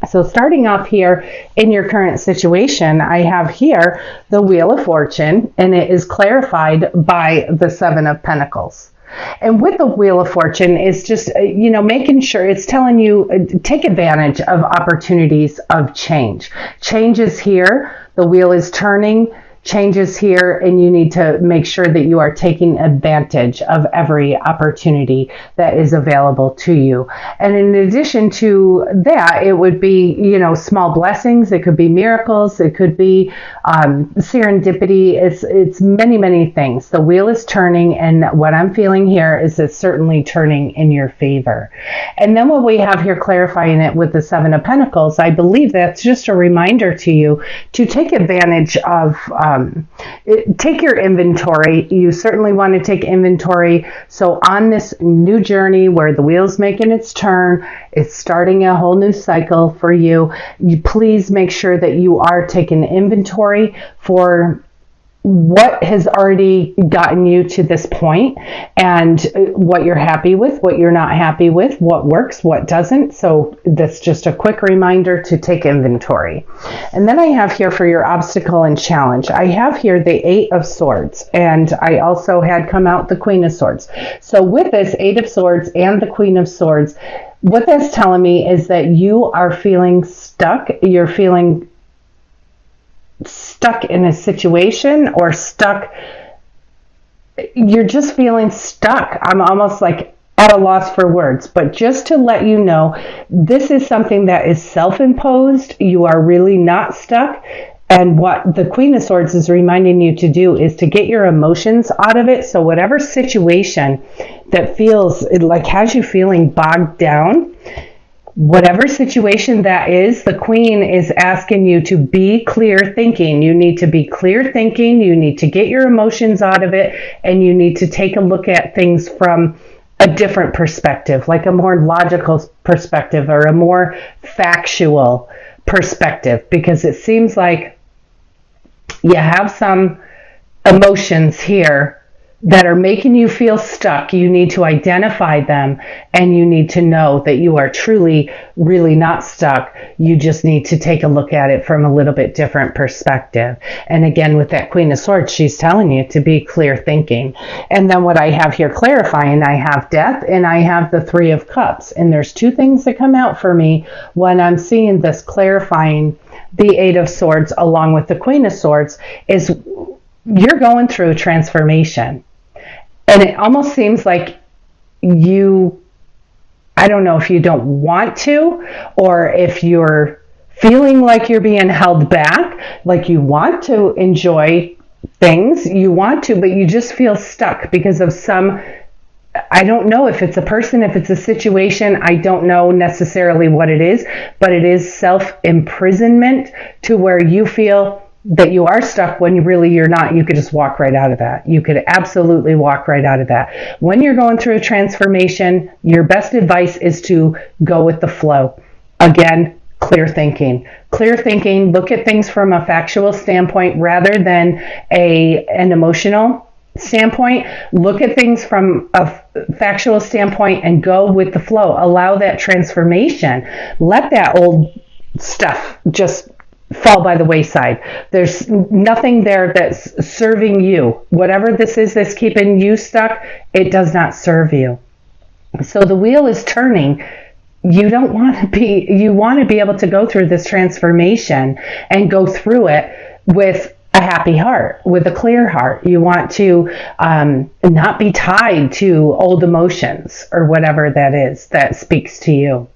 So starting off here in your current situation, I have here the Wheel of Fortune, and it is clarified by the Seven of Pentacles. And with the Wheel of Fortune, it's just, making sure it's telling you, take advantage of opportunities of change. Change is here. The wheel is turning. Changes here, and you need to make sure that you are taking advantage of every opportunity that is available to you. And in addition to that, it would be, small blessings. It could be miracles. It could be serendipity. It's many, many things. The wheel is turning, and what I'm feeling here is it's certainly turning in your favor. And then what we have here clarifying it with the Seven of Pentacles, I believe that's just a reminder to you to take advantage of take your inventory. You certainly want to take inventory. So on this new journey where the wheel's making its turn, it's starting a whole new cycle for you. You please make sure that you are taking inventory for what has already gotten you to this point and what you're happy with, what you're not happy with, what works, what doesn't. So that's just a quick reminder to take inventory. And then I have here for your obstacle and challenge, I have here the Eight of Swords, and I also had come out the Queen of Swords. So with this Eight of Swords and the Queen of Swords, what that's telling me is that you are feeling stuck. You're feeling stuck in a situation or stuck. You're just feeling stuck. I'm almost like at a loss for words, but just to let you know, this is something that is self-imposed. You are really not stuck. And what the Queen of Swords is reminding you to do is to get your emotions out of it. So whatever situation that feels like has you feeling bogged down, whatever situation that is, the Queen is asking you to be clear thinking. You need to be clear thinking. You need to get your emotions out of it, and you need to take a look at things from a different perspective, like a more logical perspective or a more factual perspective, because it seems like you have some emotions here that are making you feel stuck. You need to identify them, and you need to know that you are truly, really not stuck. You just need to take a look at it from a little bit different perspective. And again, with that Queen of Swords, she's telling you to be clear thinking. And then what I have here clarifying, I have Death and I have the Three of Cups. And there's two things that come out for me when I'm seeing this clarifying the Eight of Swords along with the Queen of Swords is you're going through a transformation. And it almost seems like I don't know if you don't want to, or if you're feeling like you're being held back, like you want to enjoy things, you want to, but you just feel stuck because of I don't know if it's a person, if it's a situation, I don't know necessarily what it is, but it is self-imprisonment to where you feel that you are stuck when really you're not. You could just walk right out of that. You could absolutely walk right out of that. When you're going through a transformation, your best advice is to go with the flow. Again, clear thinking. Clear thinking, look at things from a factual standpoint rather than an emotional standpoint. Look at things from a factual standpoint and go with the flow. Allow that transformation. Let that old stuff just fall by the wayside. There's nothing there that's serving you. Whatever this is that's keeping you stuck, it does not serve you. So the wheel is turning. You want to be able to go through this transformation and go through it with a happy heart, with a clear heart. You want to not be tied to old emotions or whatever that is that speaks to you.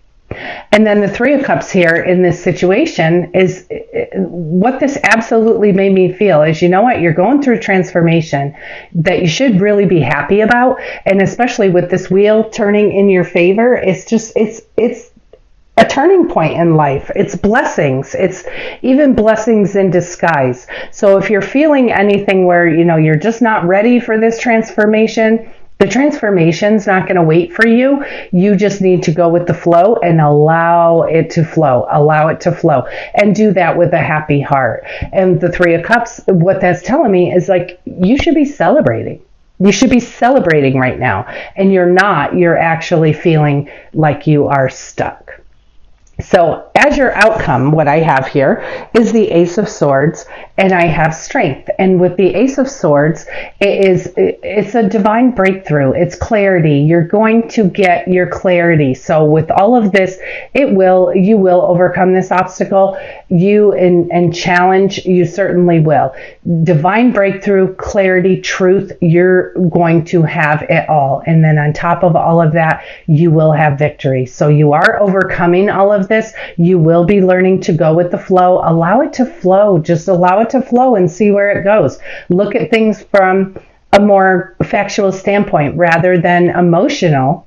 And then the Three of Cups here in this situation is what this absolutely made me feel is, you know what, you're going through transformation that you should really be happy about. And especially with this wheel turning in your favor, it's a turning point in life. It's blessings. It's even blessings in disguise. So if you're feeling anything where, you're just not ready for this transformation, the transformation's not going to wait for you. You just need to go with the flow and allow it to flow. Allow it to flow. And do that with a happy heart. And the Three of Cups, what that's telling me is like, you should be celebrating. You should be celebrating right now. And you're not. You're actually feeling like you are stuck. So as your outcome, what I have here is the Ace of Swords, and I have strength. And with the Ace of Swords, it's a divine breakthrough. It's clarity. You're going to get your clarity. So with all of this, you will overcome this obstacle. And challenge, you certainly will. Divine breakthrough, clarity, truth, you're going to have it all. And then on top of all of that, you will have victory. So you are overcoming all of this. You will be learning to go with the flow. Allow it to flow. Just allow it to flow and see where it goes. Look at things from a more factual standpoint rather than emotional.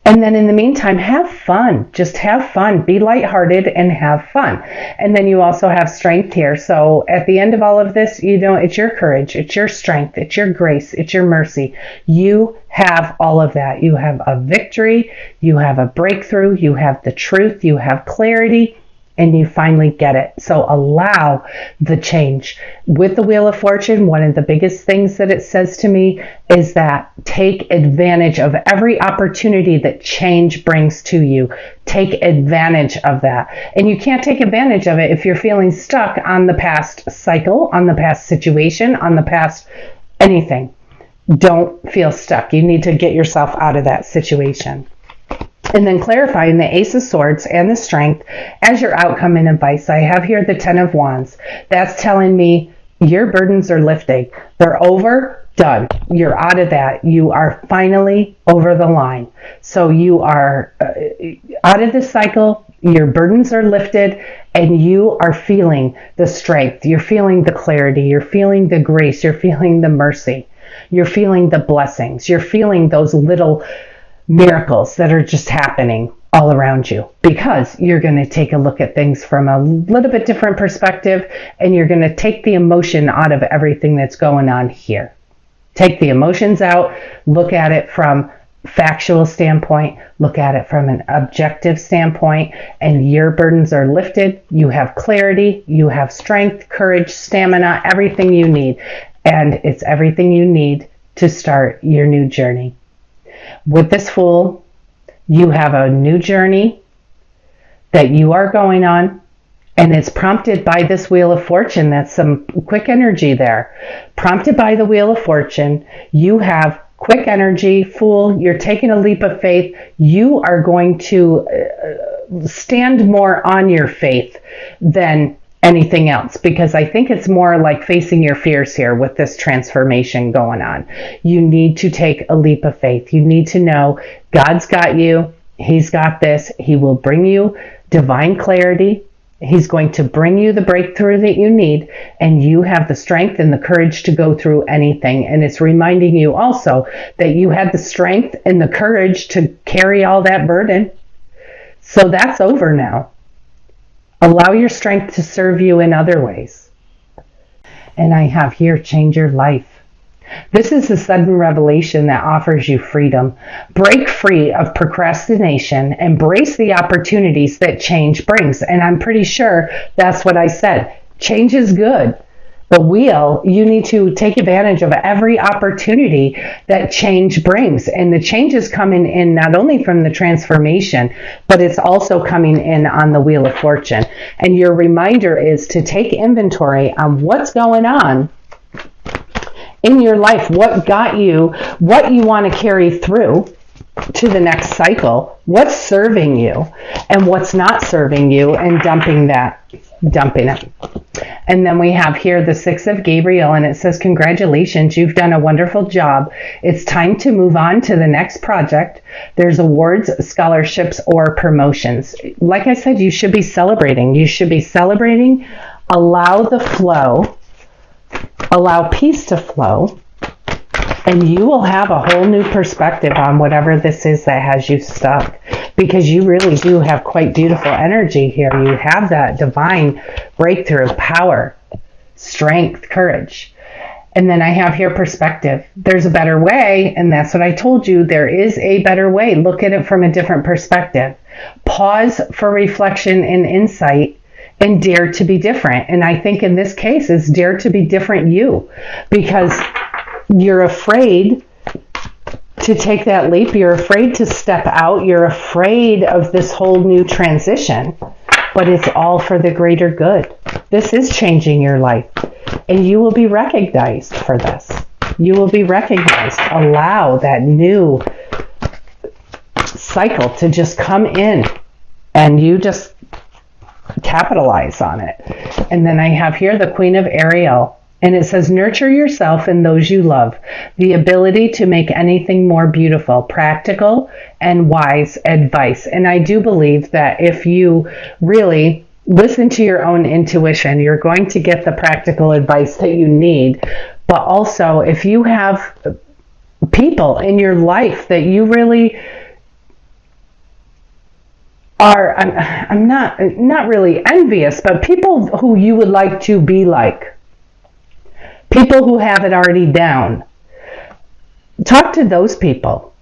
And then in the meantime, have fun. Just have fun. Be lighthearted and have fun. And then you also have strength here. So at the end of all of this, it's your courage, it's your strength, it's your grace, it's your mercy. You have all of that. You have a victory, you have a breakthrough, you have the truth, you have clarity, and you finally get it. So allow the change. With the Wheel of Fortune, one of the biggest things that it says to me is that take advantage of every opportunity that change brings to you. Take advantage of that. And you can't take advantage of it if you're feeling stuck on the past cycle, on the past situation, on the past anything. Don't feel stuck. You need to get yourself out of that situation. And then clarifying the Ace of Swords and the Strength as your outcome and advice. I have here the Ten of Wands. That's telling me your burdens are lifting. They're over, done. You're out of that. You are finally over the line. So you are out of this cycle. Your burdens are lifted and you are feeling the strength. You're feeling the clarity. You're feeling the grace. You're feeling the mercy. You're feeling the blessings. You're feeling those little miracles that are just happening all around you, because you're going to take a look at things from a little bit different perspective, and you're going to take the emotion out of everything that's going on here. Take the emotions out, look at it from factual standpoint, look at it from an objective standpoint, and your burdens are lifted. You have clarity, you have strength, courage, stamina, everything you need. And it's everything you need to start your new journey. With this Fool, you have a new journey that you are going on, and it's prompted by this Wheel of Fortune. That's some quick energy there. Prompted by the Wheel of Fortune, you have quick energy. Fool, you're taking a leap of faith. You are going to stand more on your faith than anything else, because I think it's more like facing your fears here with this transformation going on. You need to take a leap of faith. You need to know God's got you. He's got this. He will bring you divine clarity. He's going to bring you the breakthrough that you need, and you have the strength and the courage to go through anything. And it's reminding you also that you had the strength and the courage to carry all that burden. So that's over now. Allow your strength to serve you in other ways. And I have here, change your life. This is a sudden revelation that offers you freedom. Break free of procrastination. Embrace the opportunities that change brings. And I'm pretty sure that's what I said. Change is good. The wheel, you need to take advantage of every opportunity that change brings. And the change is coming in not only from the transformation, but it's also coming in on the Wheel of Fortune. And your reminder is to take inventory on what's going on in your life, what got you, what you want to carry through to the next cycle, what's serving you and what's not serving you, and dumping it. And then we have here the Six of Gabriel, and it says, congratulations, you've done a wonderful job. It's time to move on to the next project. There's awards, scholarships, or promotions. Like I said, you should be celebrating. You should be celebrating. Allow the flow. Allow peace to flow. And you will have a whole new perspective on whatever this is that has you stuck. Because you really do have quite beautiful energy here. You have that divine breakthrough, power, strength, courage. And then I have here perspective. There's a better way, and that's what I told you. There is a better way. Look at it from a different perspective. Pause for reflection and insight, and dare to be different. And I think in this case, it's dare to be different you, because you're afraid to take that leap. You're afraid to step out. You're afraid of this whole new transition, but it's all for the greater good. This is changing your life, and you will be recognized for this. You will be recognized. Allow that new cycle to just come in, and you just capitalize on it. And then I have here the Queen of Ariel. And it says, nurture yourself and those you love. The ability to make anything more beautiful, practical, and wise advice. And I do believe that if you really listen to your own intuition, you're going to get the practical advice that you need. But also, if you have people in your life that you really are, I'm not really envious, but people who you would like to be like. People who have it already down. Talk to those people.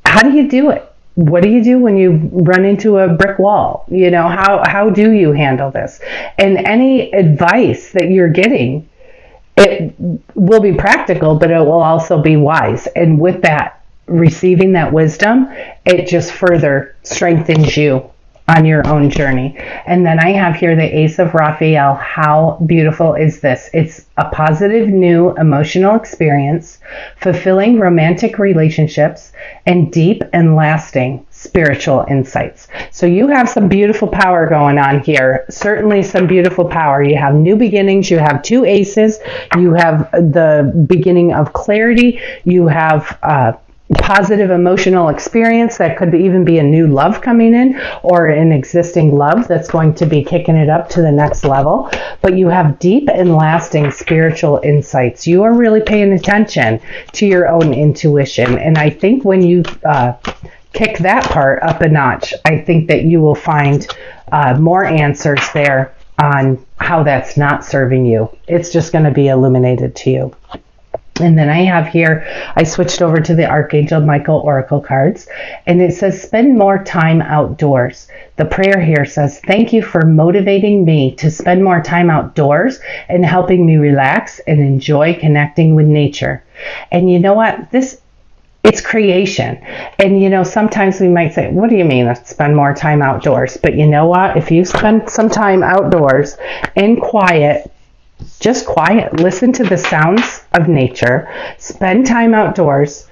How do you do it? What do you do when you run into a brick wall? You know, how do you handle this? And any advice that you're getting, it will be practical, but it will also be wise. And with that, receiving that wisdom, it just further strengthens you on your own journey. And then I have here the Ace of Raphael. How beautiful is this? It's a positive new emotional experience, fulfilling romantic relationships, and deep and lasting spiritual insights. So you have some beautiful power going on here. Certainly some beautiful power. You have new beginnings. You have two aces. You have the beginning of clarity. You have positive emotional experience that could even be a new love coming in, or an existing love that's going to be kicking it up to the next level. But you have deep and lasting spiritual insights. You are really paying attention to your own intuition. And I think when you kick that part up a notch, I think that you will find more answers there on how that's not serving you. It's just going to be illuminated to you. And then I have here, I switched over to the Archangel Michael Oracle cards, and it says, spend more time outdoors. The prayer here says, thank you for motivating me to spend more time outdoors and helping me relax and enjoy connecting with nature. And you know what? It's creation. And you know, sometimes we might say, what do you mean spend more time outdoors? But you know what? If you spend some time outdoors in quiet, just quiet, listen to the sounds of nature, spend time outdoors,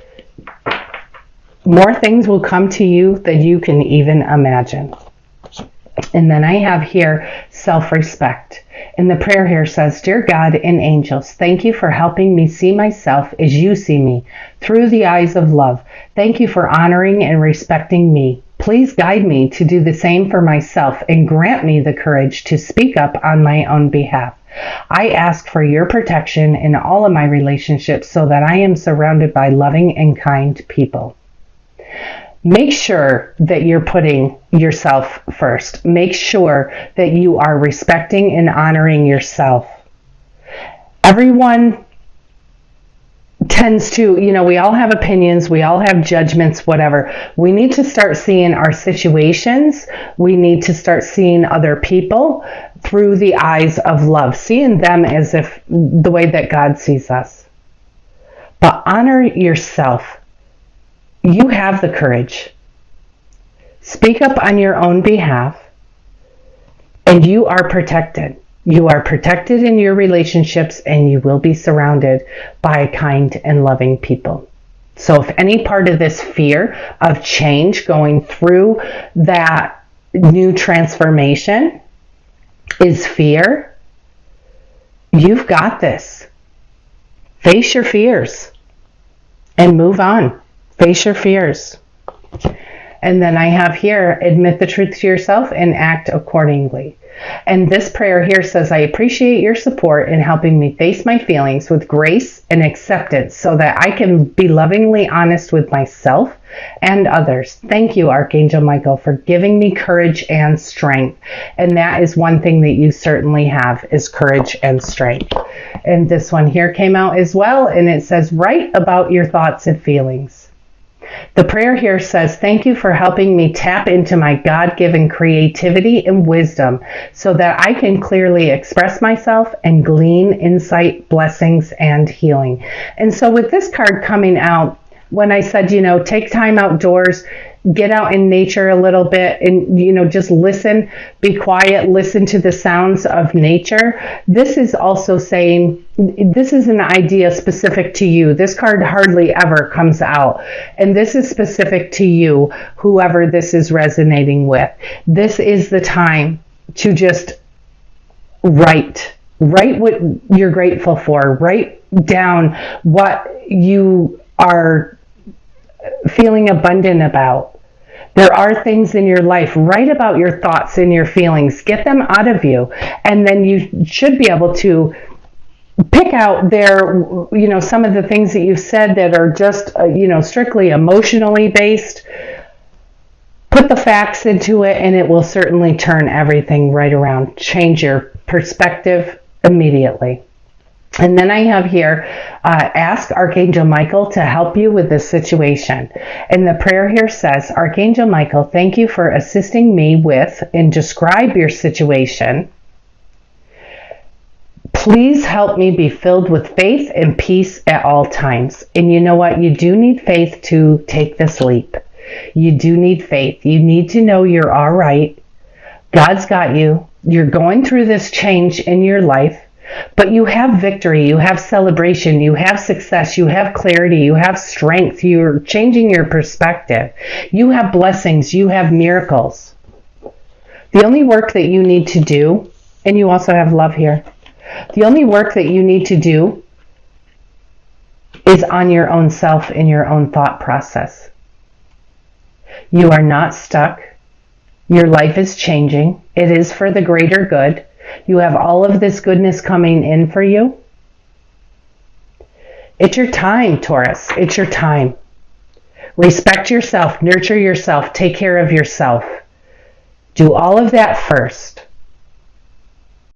more things will come to you than you can even imagine. And then I have here self-respect. And the prayer here says, dear God and angels, thank you for helping me see myself as you see me, through the eyes of love. Thank you for honoring and respecting me. Please guide me to do the same for myself and grant me the courage to speak up on my own behalf. I ask for your protection in all of my relationships so that I am surrounded by loving and kind people. Make sure that you're putting yourself first. Make sure that you are respecting and honoring yourself. Everyone tends to, we all have opinions, we all have judgments, whatever. We need to start seeing our situations. We need to start seeing other people through the eyes of love, seeing them as if the way that God sees us. But honor yourself. You have the courage. Speak up on your own behalf, and you are protected. You are protected in your relationships, and you will be surrounded by kind and loving people. So if any part of this fear of change, going through that new transformation, is fear, you've got this. Face your fears and move on. Face your fears. And then I have here, admit the truth to yourself and act accordingly. And this prayer here says, I appreciate your support in helping me face my feelings with grace and acceptance so that I can be lovingly honest with myself and others. Thank you, Archangel Michael, for giving me courage and strength. And that is one thing that you certainly have, is courage and strength. And this one here came out as well, and it says, write about your thoughts and feelings. The prayer here says, thank you for helping me tap into my God-given creativity and wisdom so that I can clearly express myself and glean insight, blessings, and healing. And so with this card coming out, when I said, take time outdoors, get out in nature a little bit and, just listen, be quiet, listen to the sounds of nature. This is also saying, this is an idea specific to you. This card hardly ever comes out. And this is specific to you, whoever this is resonating with. This is the time to just write what you're grateful for. Write down what you are feeling abundant about. There are things in your life. Write about your thoughts and your feelings. Get them out of you. And then you should be able to pick out some of the things that you've said that are just, strictly emotionally based. Put the facts into it, and it will certainly turn everything right around. Change your perspective immediately. And then I have here, ask Archangel Michael to help you with this situation. And the prayer here says, Archangel Michael, thank you for assisting me with and describe your situation. Please help me be filled with faith and peace at all times. And you know what? You do need faith to take this leap. You do need faith. You need to know you're all right. God's got you. You're going through this change in your life. But you have victory, you have celebration, you have success, you have clarity, you have strength, you're changing your perspective. You have blessings, you have miracles. The only work that you need to do, and you also have love here, the only work that you need to do is on your own self in your own thought process. You are not stuck. Your life is changing. It is for the greater good. You have all of this goodness coming in for you. It's your time, Taurus. It's your time. Respect yourself, nurture yourself, take care of yourself. Do all of that first.